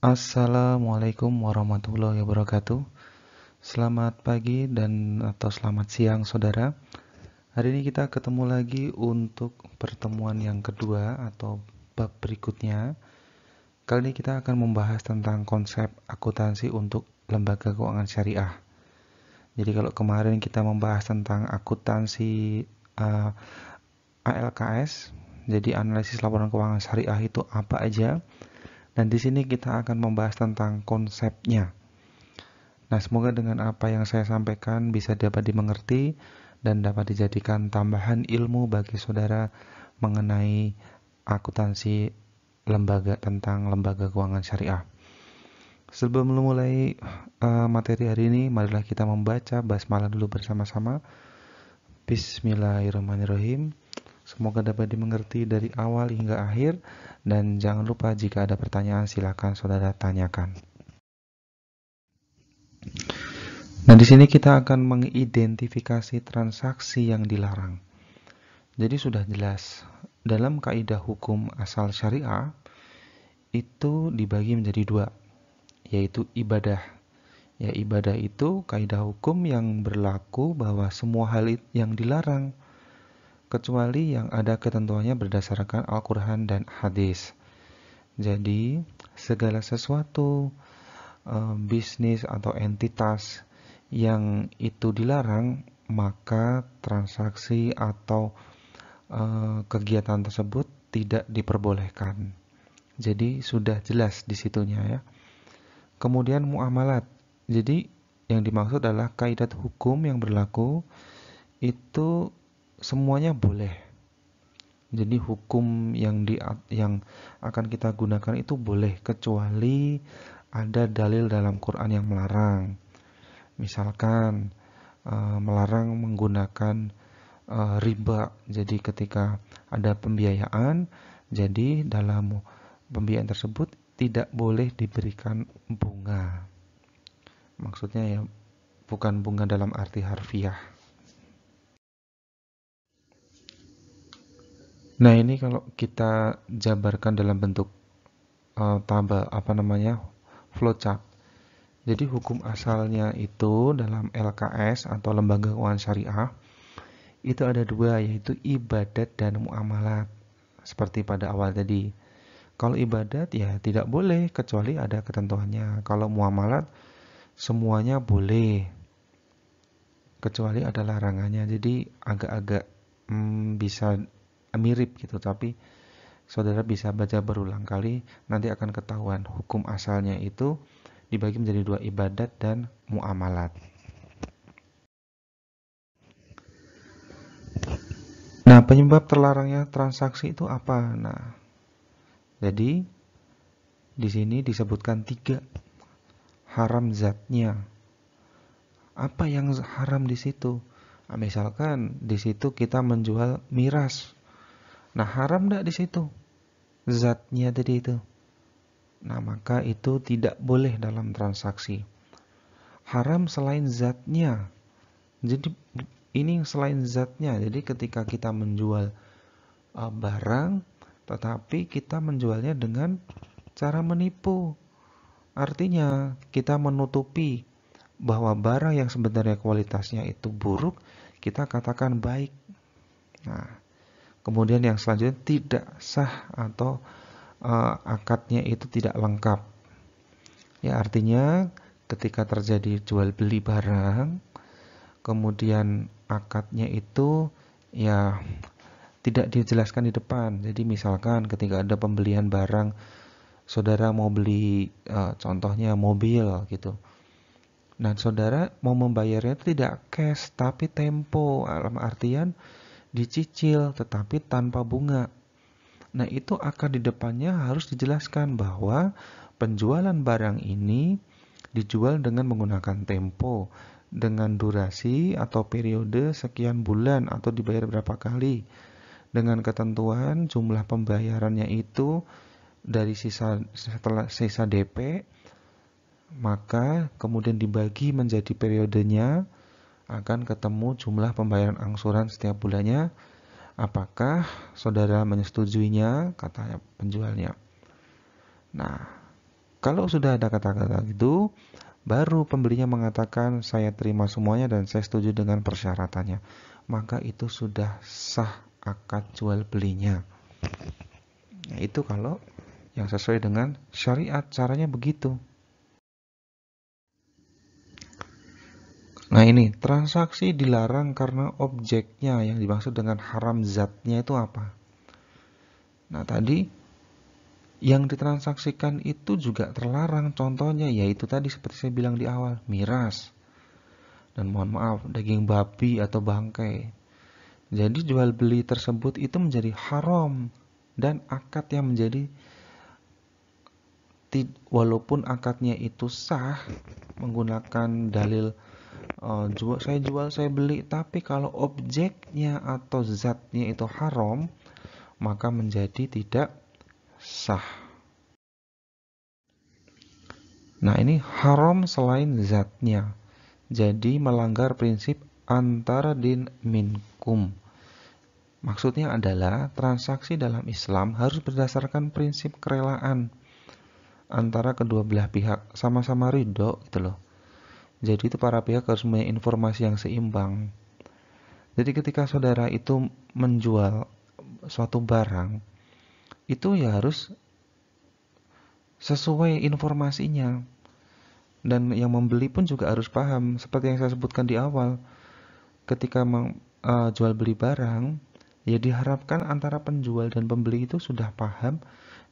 Assalamualaikum warahmatullahi wabarakatuh. Selamat pagi dan atau selamat siang saudara. Hari ini kita ketemu lagi untuk pertemuan yang kedua atau bab berikutnya. Kali ini kita akan membahas tentang konsep akuntansi untuk lembaga keuangan syariah. Jadi kalau kemarin kita membahas tentang akuntansi ALKS, jadi analisis laporan keuangan syariah itu apa aja. Dan di sini kita akan membahas tentang konsepnya. Nah, semoga dengan apa yang saya sampaikan bisa dapat dimengerti dan dapat dijadikan tambahan ilmu bagi saudara mengenai akuntansi tentang lembaga keuangan syariah. Sebelum memulai materi hari ini, marilah kita membaca basmalah dulu bersama-sama. Bismillahirrahmanirrahim. Semoga dapat dimengerti dari awal hingga akhir, dan jangan lupa jika ada pertanyaan silakan saudara tanyakan. Nah, di sini kita akan mengidentifikasi transaksi yang dilarang. Jadi sudah jelas, dalam kaidah hukum asal syariah itu dibagi menjadi dua, yaitu ibadah. Ya, ibadah itu kaidah hukum yang berlaku bahwa semua hal yang dilarang, kecuali yang ada ketentuannya berdasarkan Al-Quran dan hadis. Jadi, segala sesuatu bisnis atau entitas yang itu dilarang, maka transaksi atau kegiatan tersebut tidak diperbolehkan. Jadi sudah jelas di situnya ya. Kemudian muamalat. Jadi yang dimaksud adalah kaidah hukum yang berlaku itu semuanya boleh. Jadi hukum yang akan kita gunakan itu boleh kecuali ada dalil dalam Quran yang melarang. Misalkan melarang menggunakan riba. Jadi ketika ada pembiayaan, jadi dalam pembiayaan tersebut tidak boleh diberikan bunga. Maksudnya ya bukan bunga dalam arti harfiah. Nah, ini kalau kita jabarkan dalam bentuk tabel flowchart. Jadi hukum asalnya itu dalam LKS atau lembaga keuangan syariah itu ada dua, yaitu ibadat dan muamalat. Seperti pada awal tadi. Kalau ibadat ya tidak boleh kecuali ada ketentuannya. Kalau muamalat semuanya boleh kecuali ada larangannya. Jadi agak-agak bisa mirip gitu, tapi saudara bisa baca berulang kali, nanti akan ketahuan hukum asalnya itu dibagi menjadi dua, ibadat dan muamalat. Nah, penyebab terlarangnya transaksi itu apa? Nah, jadi di sini disebutkan 3 haram zatnya. Apa yang haram di situ? Nah, misalkan di situ kita menjual miras. Nah, haram enggak di situ? Zatnya tadi itu. Nah, maka itu tidak boleh dalam transaksi. Haram selain zatnya. Jadi ini selain zatnya. Jadi ketika kita menjual barang, tetapi kita menjualnya dengan cara menipu. Artinya kita menutupi bahwa barang yang sebenarnya kualitasnya itu buruk, kita katakan baik. Nah, kemudian yang selanjutnya tidak sah atau akadnya itu tidak lengkap. Ya, artinya ketika terjadi jual beli barang, kemudian akadnya itu ya tidak dijelaskan di depan. Jadi misalkan ketika ada pembelian barang, saudara mau beli contohnya mobil gitu. Nah, saudara mau membayarnya itu tidak cash tapi tempo, dalam artian dicicil tetapi tanpa bunga. Nah, itu akad di depannya harus dijelaskan bahwa penjualan barang ini dijual dengan menggunakan tempo, dengan durasi atau periode sekian bulan atau dibayar berapa kali, dengan ketentuan jumlah pembayarannya itu dari setelah sisa DP, maka kemudian dibagi menjadi periodenya, akan ketemu jumlah pembayaran angsuran setiap bulannya. Apakah saudara menyetujuinya, kata penjualnya. Nah, Kalau sudah ada kata-kata itu, baru pembelinya mengatakan saya terima semuanya dan saya setuju dengan persyaratannya. Maka itu sudah sah akad jual belinya. Nah, itu kalau yang sesuai dengan syariat, caranya begitu. Nah ini, transaksi dilarang karena objeknya yang dimaksud dengan haram zatnya itu apa? Nah tadi, yang ditransaksikan itu juga terlarang, contohnya yaitu tadi seperti saya bilang di awal, miras. Dan mohon maaf, daging babi atau bangkai. Jadi jual beli tersebut itu menjadi haram. Dan akad yang menjadi, walaupun akadnya itu sah, menggunakan dalil saya jual, saya beli, tapi kalau objeknya atau zatnya itu haram, maka menjadi tidak sah. Nah ini haram selain zatnya, jadi melanggar prinsip antara din minkum. Maksudnya adalah transaksi dalam Islam harus berdasarkan prinsip kerelaan antara kedua belah pihak, sama-sama ridho gitu loh. Jadi itu para pihak harus punya informasi yang seimbang. Jadi ketika saudara itu menjual suatu barang, itu ya harus sesuai informasinya. Dan yang membeli pun juga harus paham, seperti yang saya sebutkan di awal. Ketika jual beli barang, ya diharapkan antara penjual dan pembeli itu sudah paham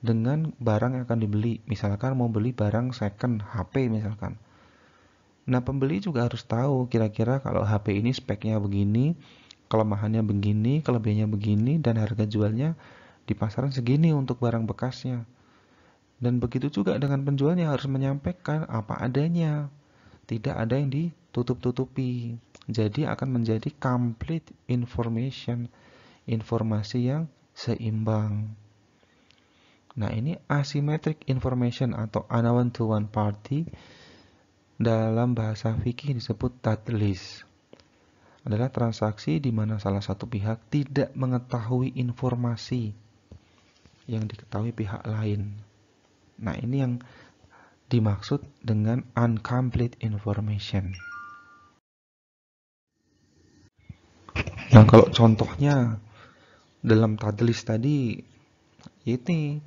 dengan barang yang akan dibeli. Misalkan mau beli barang second, HP misalkan. Nah, pembeli juga harus tahu kira-kira kalau HP ini speknya begini, kelemahannya begini, kelebihannya begini, dan harga jualnya di pasaran segini untuk barang bekasnya. Dan begitu juga dengan penjualnya harus menyampaikan apa adanya. Tidak ada yang ditutup-tutupi. Jadi akan menjadi complete information, informasi yang seimbang. Nah, ini asymmetric information atau unknown to one party dalam bahasa fikih disebut tadlis. Adalah transaksi di mana salah satu pihak tidak mengetahui informasi yang diketahui pihak lain. Nah, ini yang dimaksud dengan incomplete information. Nah, kalau contohnya dalam tadlis tadi, ini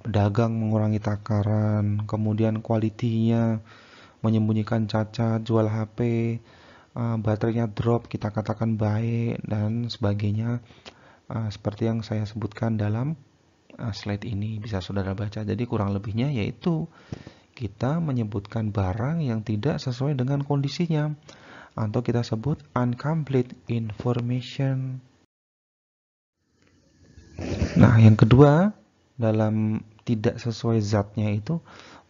pedagang mengurangi takaran, kemudian kualitinya menyembunyikan cacat, jual HP, baterainya drop, kita katakan baik, dan sebagainya. Seperti yang saya sebutkan dalam slide ini, bisa saudara baca. Jadi kurang lebihnya yaitu kita menyebutkan barang yang tidak sesuai dengan kondisinya, atau kita sebut incomplete information. Nah, yang kedua, dalam tidak sesuai zatnya itu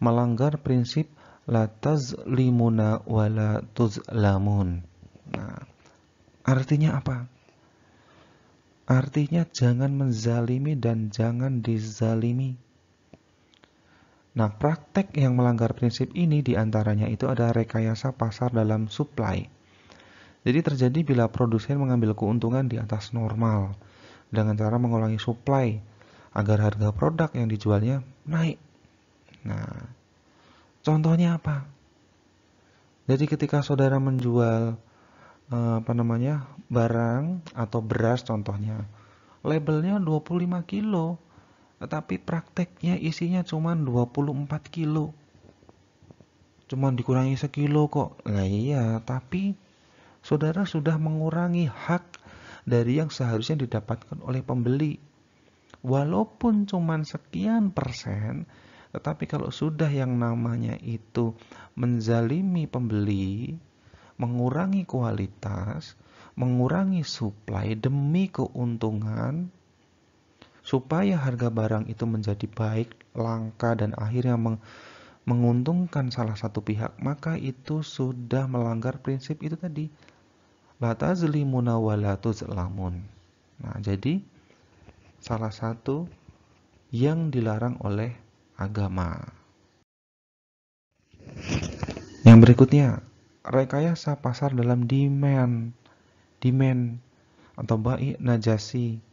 melanggar prinsip la tazlimuna wa la tuzlamun. Nah, artinya apa? Artinya jangan menzalimi dan jangan dizalimi. Nah, praktek yang melanggar prinsip ini diantaranya itu ada rekayasa pasar dalam supply. Jadi terjadi bila produsen mengambil keuntungan di atas normal dengan cara mengulangi supply agar harga produk yang dijualnya naik. Nah, contohnya apa? Jadi ketika saudara menjual barang atau beras contohnya, labelnya 25 kilo, tetapi prakteknya isinya cuma 24 kilo. Cuma dikurangi sekilo kok. Nah iya, tapi saudara sudah mengurangi hak dari yang seharusnya didapatkan oleh pembeli. Walaupun cuma sekian persen, tetapi kalau sudah yang namanya itu menzalimi pembeli, mengurangi kualitas, mengurangi supply demi keuntungan, supaya harga barang itu menjadi baik, langka, dan akhirnya menguntungkan salah satu pihak, maka itu sudah melanggar prinsip itu tadi. La tazlimuna wa la tuzlamun. Nah, jadi salah satu yang dilarang oleh agama. Yang berikutnya, rekayasa pasar dalam demand atau bai' najasi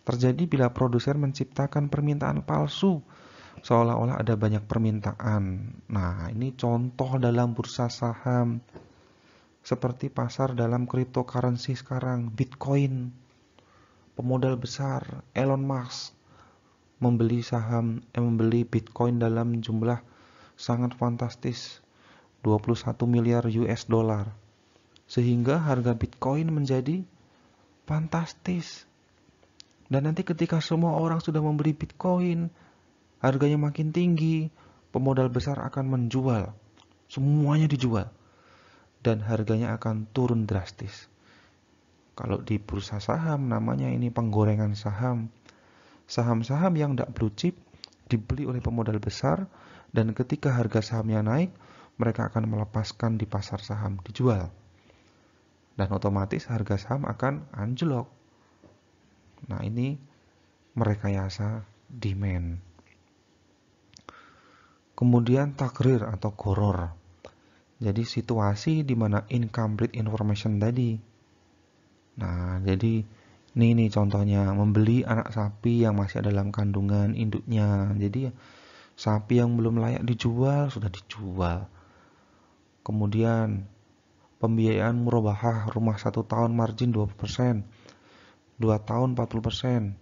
terjadi bila produsen menciptakan permintaan palsu seolah-olah ada banyak permintaan. Nah, ini contoh dalam bursa saham. Seperti pasar dalam cryptocurrency sekarang, Bitcoin. Pemodal besar, Elon Musk, membeli Bitcoin dalam jumlah sangat fantastis, 21 miliar US dollar. Sehingga harga Bitcoin menjadi fantastis. Dan nanti ketika semua orang sudah membeli Bitcoin, harganya makin tinggi, pemodal besar akan menjual. Semuanya dijual. Dan harganya akan turun drastis. Kalau di bursa saham namanya ini penggorengan saham. Saham-saham yang tidak blue chip dibeli oleh pemodal besar, dan ketika harga sahamnya naik, mereka akan melepaskan di pasar saham, dijual. Dan otomatis harga saham akan anjlok. Nah, ini merekayasa demand. Kemudian takrir atau goror. Jadi situasi di mana incomplete information tadi. Nah, jadi ini contohnya, membeli anak sapi yang masih dalam kandungan induknya. Jadi sapi yang belum layak dijual sudah dijual. Kemudian pembiayaan murabahah rumah 1 tahun margin 20%, 2 tahun 40%.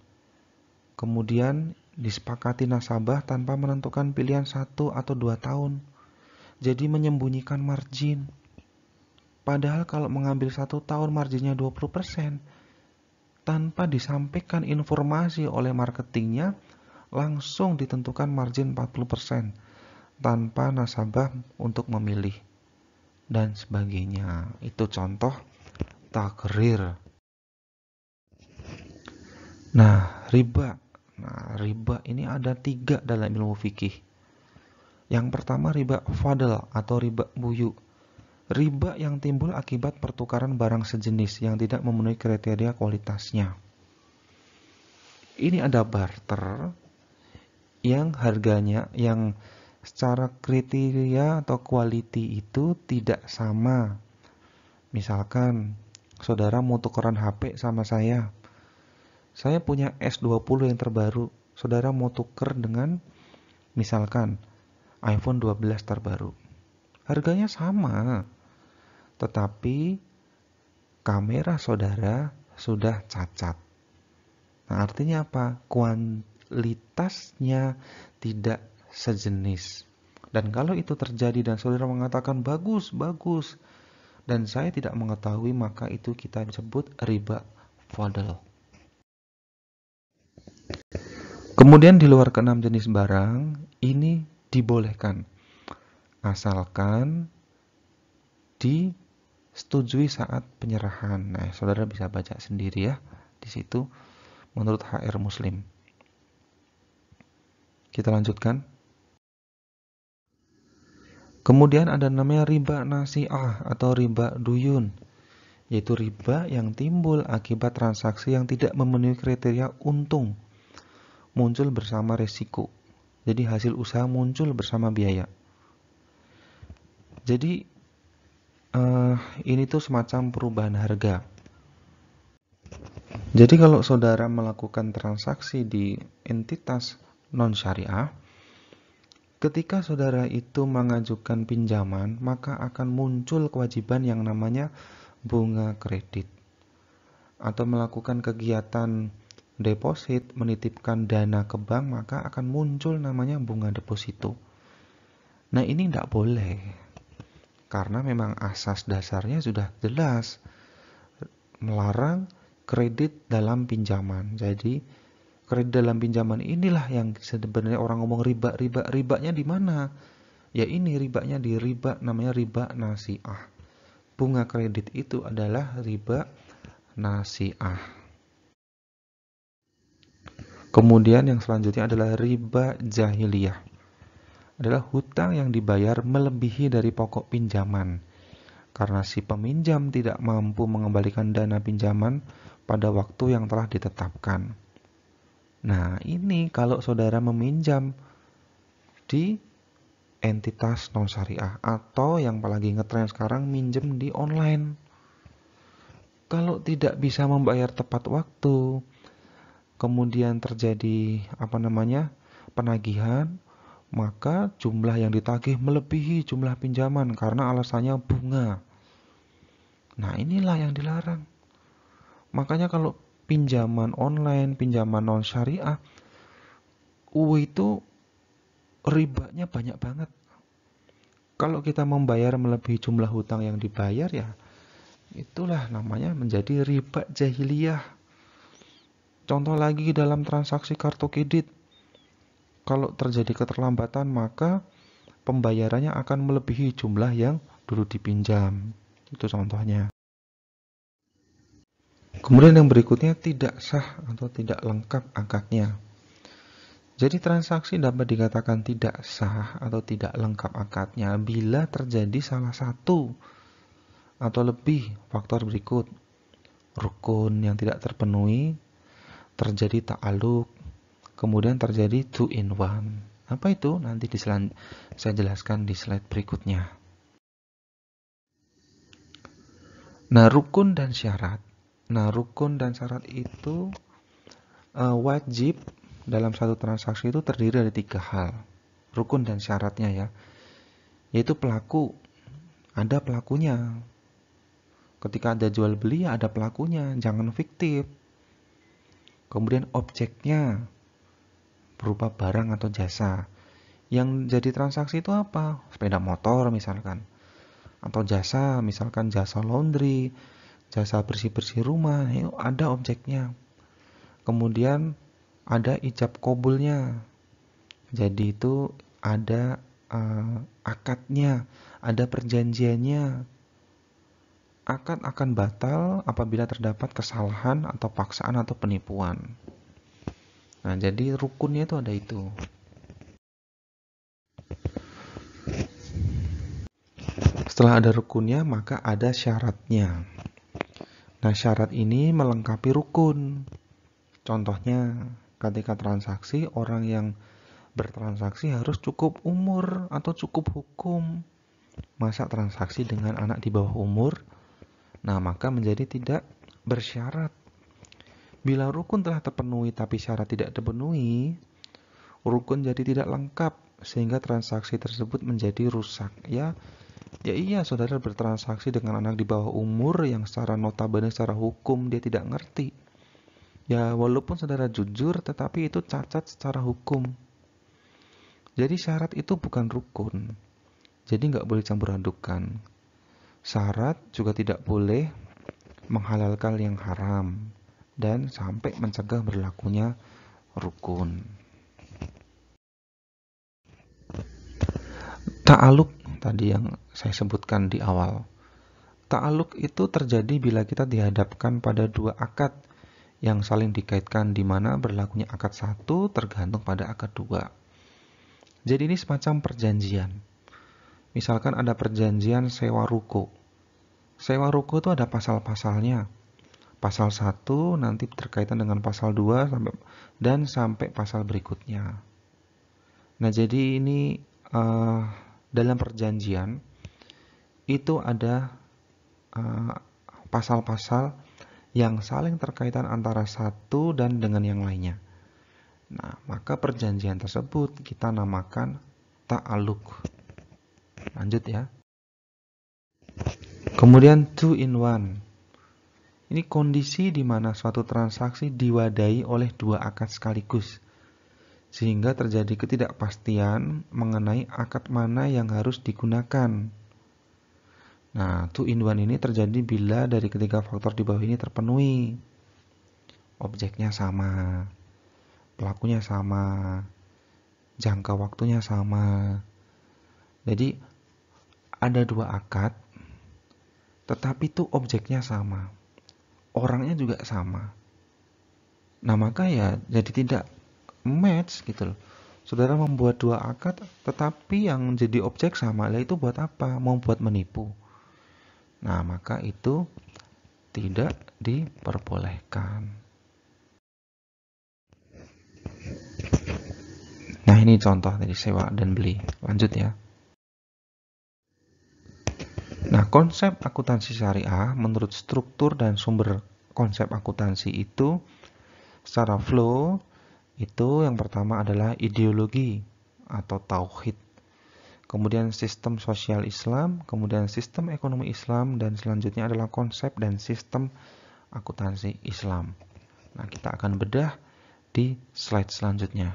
Kemudian disepakati nasabah tanpa menentukan pilihan 1 atau 2 tahun. Jadi menyembunyikan margin. Padahal kalau mengambil 1 tahun marginnya 20%, tanpa disampaikan informasi oleh marketingnya, langsung ditentukan margin 40%, tanpa nasabah untuk memilih, dan sebagainya. Itu contoh takrir. Nah, riba. Riba ini ada 3 dalam ilmu fikih. Yang pertama riba fadl atau riba buyu. Riba yang timbul akibat pertukaran barang sejenis yang tidak memenuhi kriteria kualitasnya. Ini ada barter yang harganya, yang secara kriteria atau quality itu tidak sama. Misalkan saudara mau tukeran HP sama saya. Saya punya S20 yang terbaru. Saudara mau tuker dengan misalkan iPhone 12 terbaru. Harganya sama. Tetapi kamera saudara sudah cacat. Nah, artinya apa? Kualitasnya tidak sejenis. Dan kalau itu terjadi dan saudara mengatakan bagus, bagus, dan saya tidak mengetahui, maka itu kita sebut riba fadl. Kemudian di luar keenam jenis barang, ini dibolehkan. Asalkan disetujui saat penyerahan. Nah, saudara bisa baca sendiri ya di situ menurut HR Muslim. Kita lanjutkan. Kemudian ada namanya riba nasi'ah atau riba duyun, yaitu riba yang timbul akibat transaksi yang tidak memenuhi kriteria untung, muncul bersama resiko. Jadi hasil usaha muncul bersama biaya. Jadi ini tuh semacam perubahan harga. Jadi kalau saudara melakukan transaksi di entitas non-syariah, ketika saudara itu mengajukan pinjaman, maka akan muncul kewajiban yang namanya bunga kredit. Atau melakukan kegiatan deposit, menitipkan dana ke bank, maka akan muncul namanya bunga deposito. Nah, ini tidak boleh. Karena memang asas dasarnya sudah jelas. Melarang kredit dalam pinjaman. Jadi kredit dalam pinjaman inilah yang sebenarnya orang ngomong riba. Ribanya di mana? Ya ini ribanya di riba, namanya riba nasi'ah. Bunga kredit itu adalah riba nasi'ah. Kemudian yang selanjutnya adalah riba jahiliyah. Adalah hutang yang dibayar melebihi dari pokok pinjaman. Karena si peminjam tidak mampu mengembalikan dana pinjaman pada waktu yang telah ditetapkan. Nah, ini kalau saudara meminjam di entitas non-syariah atau yang paling ngetren sekarang minjem di online. Kalau tidak bisa membayar tepat waktu, kemudian terjadi penagihan, maka jumlah yang ditagih melebihi jumlah pinjaman karena alasannya bunga. Nah, inilah yang dilarang. Makanya kalau pinjaman online, pinjaman non syariah, itu ribanya banyak banget. Kalau kita membayar melebihi jumlah hutang yang dibayar, ya itulah namanya menjadi riba jahiliyah. Contoh lagi dalam transaksi kartu kredit. Kalau terjadi keterlambatan, maka pembayarannya akan melebihi jumlah yang dulu dipinjam. Itu contohnya. Kemudian yang berikutnya tidak sah atau tidak lengkap akadnya. Jadi transaksi dapat dikatakan tidak sah atau tidak lengkap akadnya bila terjadi salah satu atau lebih faktor berikut. Rukun yang tidak terpenuhi, terjadi ta'aluk, kemudian terjadi two in one. Apa itu? Nanti saya jelaskan di slide berikutnya. Nah, rukun dan syarat. Nah, rukun dan syarat itu wajib dalam satu transaksi itu terdiri dari 3 hal. Rukun dan syaratnya ya. Yaitu pelaku. Ada pelakunya. Ketika ada jual beli ya ada pelakunya, jangan fiktif. Kemudian objeknya berupa barang atau jasa. Yang jadi transaksi itu apa? Sepeda motor misalkan. Atau jasa, misalkan jasa laundry, jasa bersih-bersih rumah, itu ada objeknya. Kemudian ada ijab kabulnya. Jadi itu ada akadnya, ada perjanjiannya. Akad akan batal apabila terdapat kesalahan atau paksaan atau penipuan. Nah, jadi rukunnya itu ada itu. Setelah ada rukunnya, maka ada syaratnya. Nah, syarat ini melengkapi rukun. Contohnya, ketika transaksi, orang yang bertransaksi harus cukup umur atau cukup hukum. Masa transaksi dengan anak di bawah umur? Nah, maka menjadi tidak bersyarat. Bila rukun telah terpenuhi tapi syarat tidak terpenuhi, rukun jadi tidak lengkap sehingga transaksi tersebut menjadi rusak. Ya iya, saudara bertransaksi dengan anak di bawah umur yang secara notabene secara hukum dia tidak ngerti. Ya, walaupun saudara jujur, tetapi itu cacat secara hukum. Jadi syarat itu bukan rukun. Jadi nggak boleh campur adukan. Syarat juga tidak boleh menghalalkan yang haram dan sampai mencegah berlakunya rukun. Ta'aluk tadi yang saya sebutkan di awal. Ta'aluk itu terjadi bila kita dihadapkan pada dua akad yang saling dikaitkan, di mana berlakunya akad satu tergantung pada akad dua. Jadi ini semacam perjanjian. Misalkan ada perjanjian sewa ruko. Sewa ruko itu ada pasal-pasalnya. Pasal 1 nanti terkaitan dengan pasal 2 dan sampai pasal berikutnya. Nah, jadi ini dalam perjanjian itu ada pasal-pasal yang saling terkaitan antara satu dan dengan yang lainnya. Nah, maka perjanjian tersebut kita namakan ta'aluk. Lanjut ya. Kemudian two in one. Ini kondisi di mana suatu transaksi diwadahi oleh dua akad sekaligus, sehingga terjadi ketidakpastian mengenai akad mana yang harus digunakan. Nah, two in one ini terjadi bila dari ketiga faktor di bawah ini terpenuhi. Objeknya sama, pelakunya sama, jangka waktunya sama. Jadi ada dua akad, tetapi tuh objeknya sama, orangnya juga sama. Nah, maka ya jadi tidak match gitu loh. Saudara membuat dua akad, tetapi yang jadi objek sama, lah itu buat apa? Mau buat menipu. Nah, maka itu tidak diperbolehkan. Nah, ini contoh dari sewa dan beli. Lanjut ya. Nah, konsep akuntansi syariah menurut struktur dan sumber konsep akuntansi itu secara flow itu yang pertama adalah ideologi atau tauhid. Kemudian sistem sosial Islam, kemudian sistem ekonomi Islam, dan selanjutnya adalah konsep dan sistem akuntansi Islam. Nah, kita akan bedah di slide selanjutnya.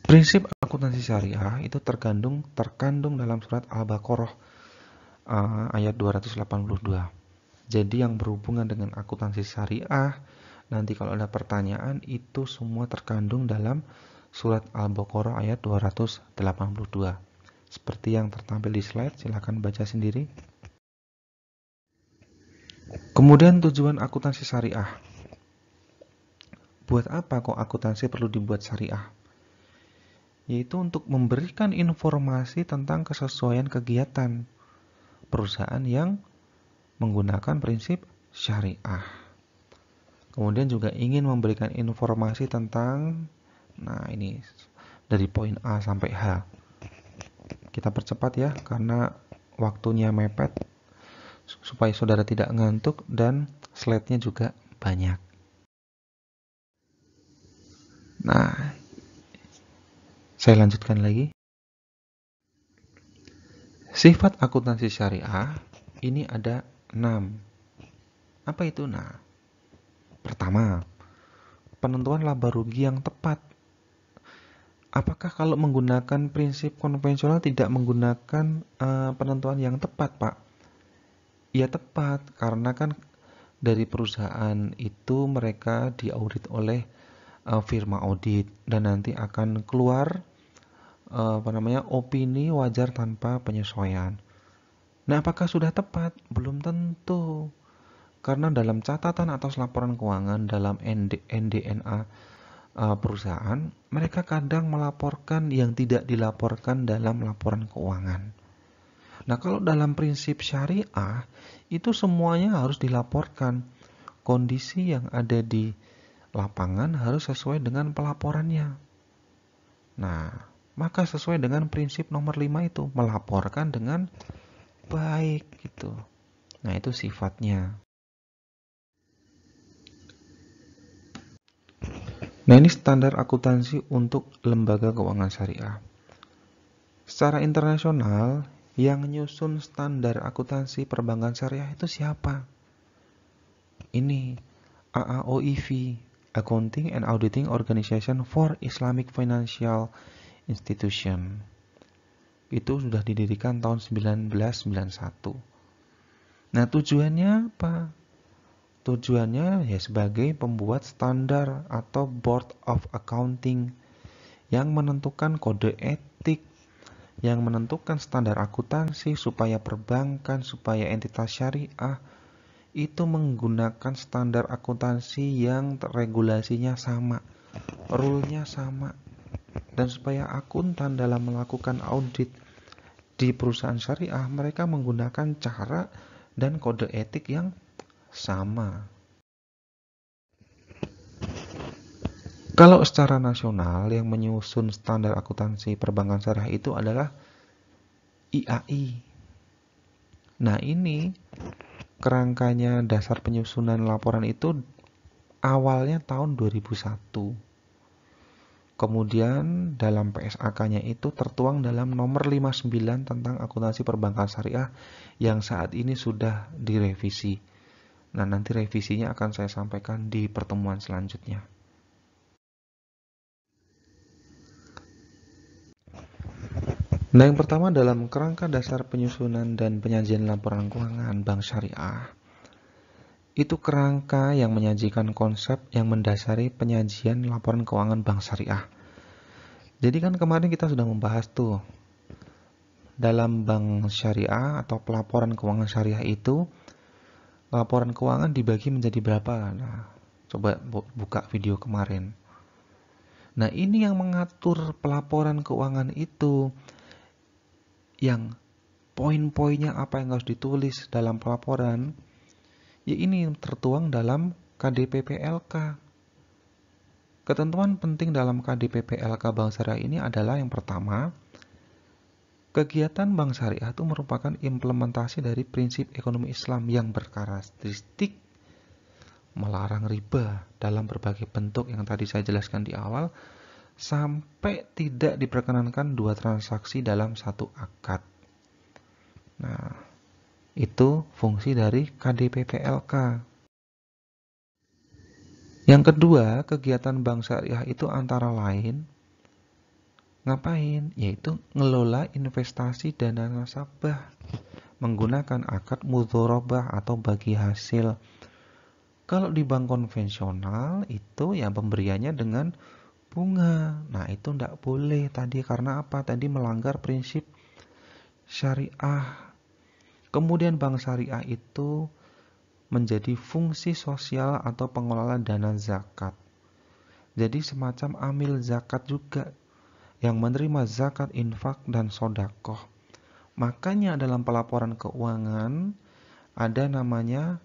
Prinsip akuntansi syariah itu terkandung dalam surat Al-Baqarah ayat 282. Jadi yang berhubungan dengan akuntansi syariah, nanti kalau ada pertanyaan, itu semua terkandung dalam surat Al-Baqarah ayat 282. Seperti yang tertampil di slide, silakan baca sendiri. Kemudian tujuan akuntansi syariah. Buat apa kok akuntansi perlu dibuat syariah? Yaitu untuk memberikan informasi tentang kesesuaian kegiatan perusahaan yang menggunakan prinsip syariah. Kemudian juga ingin memberikan informasi tentang, nah ini dari poin A sampai H. Kita percepat ya, karena waktunya mepet, supaya saudara tidak ngantuk dan slide-nya juga banyak. Nah, saya lanjutkan lagi. Sifat akuntansi syariah ini ada 6. Apa itu? Nah, pertama, penentuan laba rugi yang tepat. Apakah kalau menggunakan prinsip konvensional tidak menggunakan penentuan yang tepat, Pak? Ya tepat, karena kan dari perusahaan itu mereka diaudit oleh firma audit dan nanti akan keluar opini wajar tanpa penyesuaian. Nah, apakah sudah tepat? Belum tentu. Karena dalam catatan atas laporan keuangan dalam NDNA perusahaan, mereka kadang melaporkan yang tidak dilaporkan dalam laporan keuangan. Nah, kalau dalam prinsip syariah, itu semuanya harus dilaporkan. Kondisi yang ada di lapangan harus sesuai dengan pelaporannya. Nah, maka sesuai dengan prinsip nomor 5 itu, melaporkan dengan baik gitu. Nah, itu sifatnya. Nah, ini standar akuntansi untuk lembaga keuangan syariah. Secara internasional, yang menyusun standar akuntansi perbankan syariah itu siapa? Ini AAOIV, Accounting and Auditing Organization for Islamic Financial Institution. Itu sudah didirikan tahun 1991. Nah, tujuannya apa? Tujuannya ya sebagai pembuat standar atau Board of Accounting yang menentukan kode etik, yang menentukan standar akuntansi supaya perbankan, supaya entitas syariah itu menggunakan standar akuntansi yang regulasinya sama, rule-nya sama, dan supaya akuntan dalam melakukan audit di perusahaan syariah mereka menggunakan cara dan kode etik yang sama. Kalau secara nasional yang menyusun standar akuntansi perbankan syariah itu adalah IAI. Nah, ini kerangkanya dasar penyusunan laporan itu awalnya tahun 2001. Kemudian dalam PSAK-nya itu tertuang dalam nomor 59 tentang akuntansi perbankan syariah yang saat ini sudah direvisi. Nah, nanti revisinya akan saya sampaikan di pertemuan selanjutnya. Nah, yang pertama dalam kerangka dasar penyusunan dan penyajian laporan keuangan bank syariah. Itu kerangka yang menyajikan konsep yang mendasari penyajian laporan keuangan bank syariah. Jadi kan kemarin kita sudah membahas tuh, dalam bank syariah atau pelaporan keuangan syariah itu, laporan keuangan dibagi menjadi berapa? Nah, coba buka video kemarin. Nah, ini yang mengatur pelaporan keuangan itu, yang poin-poinnya apa yang harus ditulis dalam pelaporan, ya ini tertuang dalam KDPPLK. Ketentuan penting dalam KDPPLK Bank Syariah ini adalah yang pertama, kegiatan bank syariah itu merupakan implementasi dari prinsip ekonomi Islam yang berkarakteristik melarang riba dalam berbagai bentuk yang tadi saya jelaskan di awal, sampai tidak diperkenankan dua transaksi dalam satu akad. Nah, itu fungsi dari KDP-PLK. Yang kedua, kegiatan bank syariah itu antara lain ngapain? Yaitu ngelola investasi dana nasabah menggunakan akad mudhorobah atau bagi hasil. Kalau di bank konvensional itu ya pemberiannya dengan bunga. Nah, itu tidak boleh tadi karena apa? Tadi melanggar prinsip syariah. Kemudian bank syariah itu menjadi fungsi sosial atau pengelola dana zakat. Jadi semacam amil zakat juga yang menerima zakat, infak, dan sodakoh. Makanya dalam pelaporan keuangan ada namanya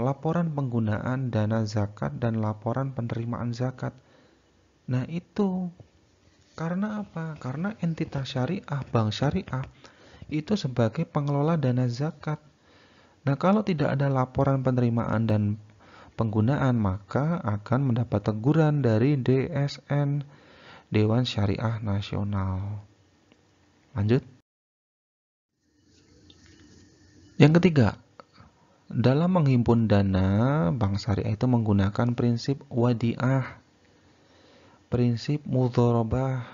laporan penggunaan dana zakat dan laporan penerimaan zakat. Nah itu karena apa? Karena entitas syariah, bank syariah itu sebagai pengelola dana zakat. Nah, kalau tidak ada laporan penerimaan dan penggunaan, maka akan mendapat teguran dari DSN, Dewan Syariah Nasional. Lanjut. Yang ketiga, dalam menghimpun dana, bank syariah itu menggunakan prinsip wadiah, prinsip mudhorobah,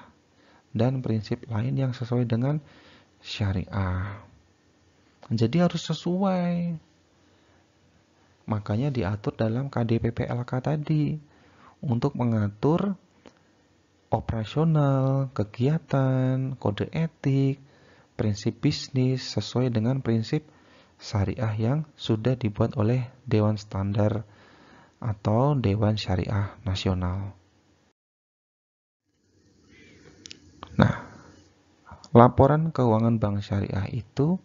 dan prinsip lain yang sesuai dengan syariah. Jadi harus sesuai. Makanya diatur dalam KDP-PLK tadi untuk mengatur operasional, kegiatan, kode etik, prinsip bisnis sesuai dengan prinsip syariah yang sudah dibuat oleh Dewan Standar atau Dewan Syariah Nasional. Nah, laporan keuangan bank syariah itu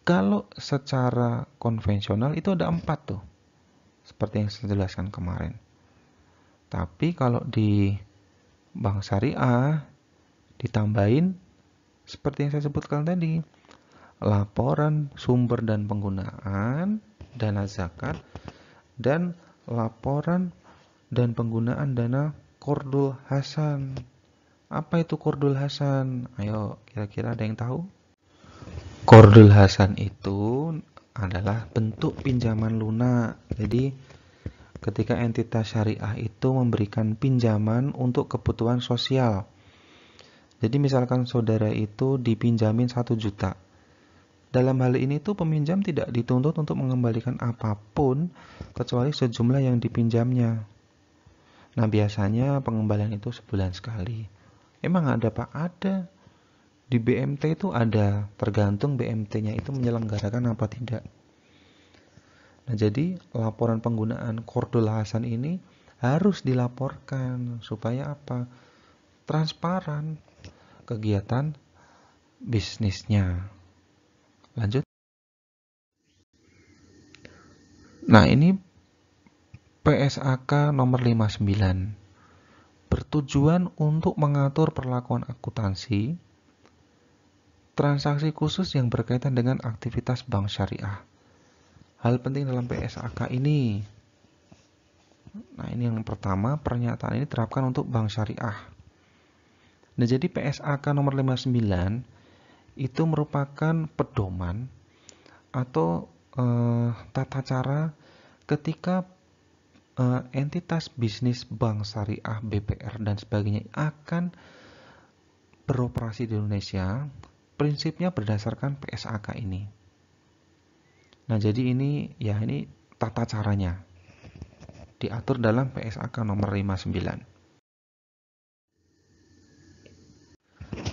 kalau secara konvensional itu ada 4 tuh, seperti yang saya jelaskan kemarin. Tapi kalau di bank syariah ditambahin seperti yang saya sebutkan tadi, laporan sumber dan penggunaan dana zakat dan laporan dan penggunaan dana Qardul Hasan. Apa itu Qardul Hasan? Ayo, kira-kira ada yang tahu? Qardul Hasan itu adalah bentuk pinjaman lunak. Jadi ketika entitas syariah itu memberikan pinjaman untuk kebutuhan sosial. Jadi misalkan saudara itu dipinjamin 1 juta. Dalam hal ini tuh peminjam tidak dituntut untuk mengembalikan apapun kecuali sejumlah yang dipinjamnya. Nah, biasanya pengembalian itu sebulan sekali. Emang ada Pak? Ada. Di BMT itu ada, tergantung BMT-nya itu menyelenggarakan apa tidak. Nah, jadi laporan penggunaan Qardul Hasan ini harus dilaporkan supaya apa? Transparan kegiatan bisnisnya. Lanjut. Nah, ini PSAK nomor 59 bertujuan untuk mengatur perlakuan akuntansi transaksi khusus yang berkaitan dengan aktivitas bank syariah. Hal penting dalam PSAK ini. Nah, ini yang pertama, pernyataan ini diterapkan untuk bank syariah. Nah, jadi PSAK nomor 59 itu merupakan pedoman atau tata cara ketika entitas bisnis bank syariah, BPR, dan sebagainya akan beroperasi di Indonesia. Prinsipnya berdasarkan PSAK ini. Nah, jadi ini tata caranya. Diatur dalam PSAK nomor 59.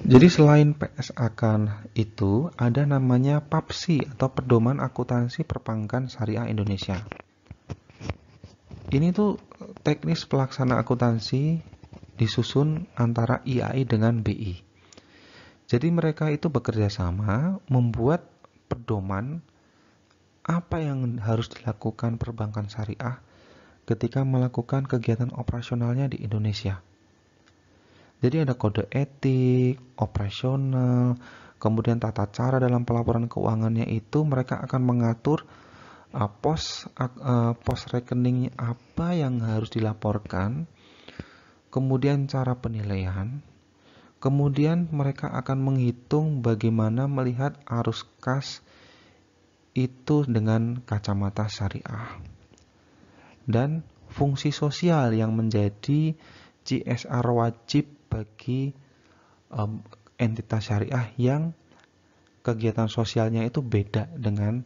Jadi selain PSAK itu ada namanya PAPSI atau Pedoman Akuntansi Perbankan Syariah Indonesia. Ini tuh teknis pelaksana akuntansi disusun antara IAI dengan BI. Jadi mereka itu bekerja sama membuat pedoman apa yang harus dilakukan perbankan syariah ketika melakukan kegiatan operasionalnya di Indonesia. Jadi ada kode etik, operasional, kemudian tata cara dalam pelaporan keuangannya itu mereka akan mengatur pos rekening apa yang harus dilaporkan, kemudian cara penilaian, kemudian mereka akan menghitung bagaimana melihat arus kas itu dengan kacamata syariah. Dan fungsi sosial yang menjadi CSR wajib bagi entitas syariah yang kegiatan sosialnya itu beda dengan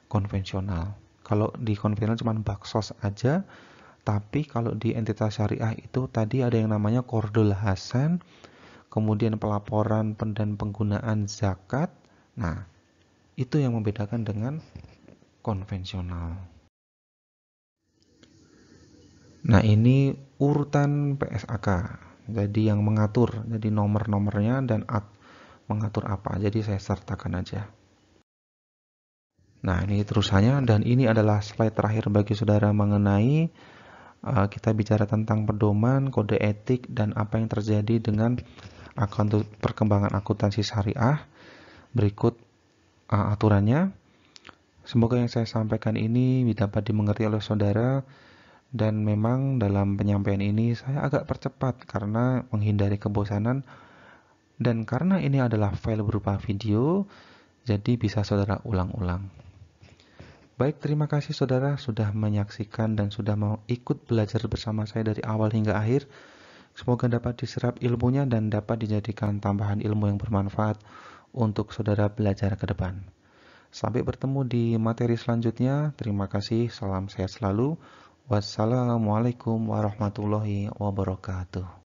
konvensional. Kalau di konvensional cuma baksos aja, tapi kalau di entitas syariah itu tadi ada yang namanya Qardul Hasan, kemudian pelaporan dan penggunaan zakat. Nah, itu yang membedakan dengan konvensional. Nah, ini urutan PSAK. Jadi yang mengatur, jadi nomor-nomornya dan mengatur apa. Jadi saya sertakan aja. Nah, ini terusannya dan ini adalah slide terakhir bagi saudara mengenai kita bicara tentang pedoman, kode etik, dan apa yang terjadi dengan perkembangan akuntansi syariah. Berikut aturannya. Semoga yang saya sampaikan ini dapat dimengerti oleh saudara, dan memang dalam penyampaian ini saya agak percepat karena menghindari kebosanan, dan karena ini adalah file berupa video, jadi bisa saudara ulang-ulang. Baik, terima kasih saudara sudah menyaksikan dan sudah mau ikut belajar bersama saya dari awal hingga akhir. Semoga dapat diserap ilmunya dan dapat dijadikan tambahan ilmu yang bermanfaat untuk saudara belajar ke depan. Sampai bertemu di materi selanjutnya. Terima kasih, salam sehat selalu. Wassalamualaikum warahmatullahi wabarakatuh.